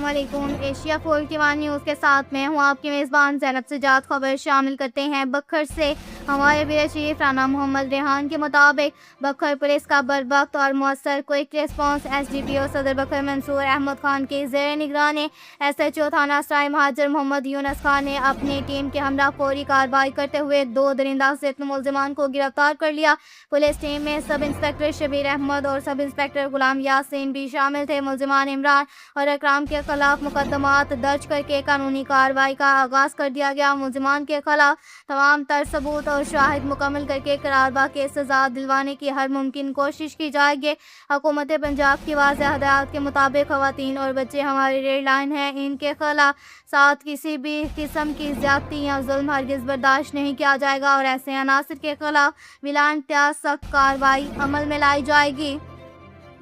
علیکم۔ Asia 41 news کے ساتھ میں ہوں آپ کی میزبان زینب سجاد۔ خبر شامل کرتے ہیں بکھر سے۔ ہمارے بیرو چیف رانا محمد ریحان کے مطابق بکھر پولیس کا بروقت اور مؤثر quick response S D P O Saddar Bhakkar منصور احمد خان کی زیر نگرانی ایس ایچ او تھانہ سرائے مہاجر محمد یونس خان نے اپنی ٹیم کے ہمراہ فوری کارروائی کرتے ہوئے 2 درندہ ذہن ملزمان کو گرفتار کر لیا۔ پولیس ٹیم میں سب انسپکٹر شبیر احمد اور سب انسپکٹر غلام یاسین بھی شامل تھے۔ ملزمان عمران اور اکرام کے خلاف مقدمات درج کر کے قانونی کارروائی کا آغاز کر دیا گیا۔ ملزمان کے خلاف تمام تر ثبوت اور شواہد مکمل کر کے قراربا کے سزا دلوانے کی ہر ممکن کوشش کی جائے گی۔ حکومت پنجاب کی واضح ہدایات کے مطابق خواتین اور بچے ہماری ریڈ لائن ہیں، ان کے خلاف کسی بھی قسم کی زیادتی یا ظلم ہرگز برداشت نہیں کیا جائے گا اور ایسے عناصر کے خلاف بلا امتیاز سخت کارروائی عمل میں لائی جائے گی۔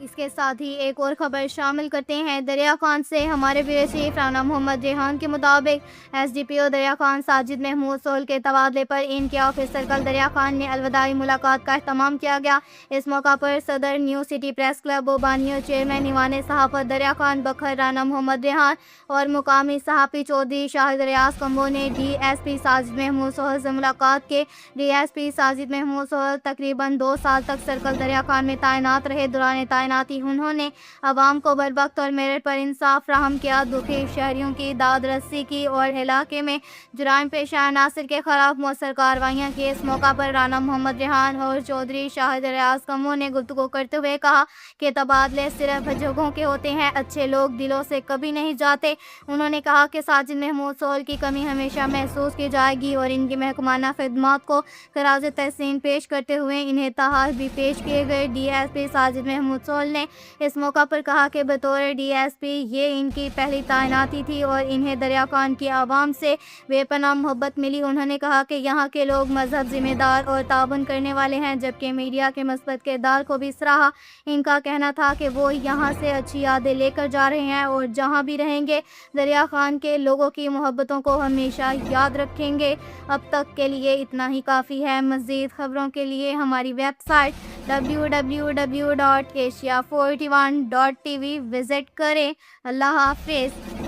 اس کے ساتھ ہی ایک اور خبر شامل کرتے ہیں دریا خان سے۔ ہمارے بیرو چیف رانا محمد ریحان کے مطابق ایس ڈی پی او دریا خان ساجد محمود سول کے تبادلے پر ان کے آفس سرکل دریا خان نے الوداعی ملاقات کا اہتمام کیا گیا۔ اس موقع پر صدر نیو سٹی پریس کلب و بانی اور چیئرمین ایوان صحافت دریا خان بکھر رانا محمد ریحان اور مقامی صحافی چودھری شاہد ریاض کمبو نے D S P Sajid Mahmood سول سے ملاقات کی۔ D S P Sajid Mahmood سول تقریباً 2 سال تک سرکل دریا خان میں تعینات رہے۔ دوران تعیناتی انہوں نے عوام کو بروقت اور میرٹ پر انصاف فراہم کیا، دکھی شہریوں کی داد رسی کی اور علاقے میں جرائم پیشہ عناصر کے خلاف مؤثر کارروائیاں کی۔ اس موقع پر رانا محمد ریحان اور چودھری شاہد ریاض کمبو نے گفتگو کرتے ہوئے کہا کہ تبادلے صرف جگہوں کے ہوتے ہیں، اچھے لوگ دلوں سے کبھی نہیں جاتے۔ انہوں نے کہا کہ ساجد محمود سول کی کمی ہمیشہ محسوس کی جائے گی اور ان کی محکمانہ خدمات کو خراج تحسین پیش کرتے ہوئے انہیں تحائف بھی پیش کیے گئے۔ D S P Sajid Mahmood سول نے اس موقع پر کہا کہ بطور ڈی ایس پی یہ ان کی پہلی تعیناتی تھی اور انہیں دریا خان کی عوام سے بے پناہ محبت ملی۔ انہوں نے کہا کہ یہاں کے لوگ مذہب ذمہ دار اور تعاون کرنے والے ہیں، جبکہ میڈیا کے مثبت کردار کو بھی سراہا۔ ان کا کہنا تھا کہ وہ یہاں سے اچھی یادیں لے کر جا رہے ہیں اور جہاں بھی رہیں گے دریا خان کے لوگوں کی محبتوں کو ہمیشہ یاد رکھیں گے۔ اب تک کے لیے اتنا ہی کافی ہے۔ مزید خبروں کے لیے ہماری ویب سائٹ www.asia41.tv وزٹ کریں۔ اللہ حافظ۔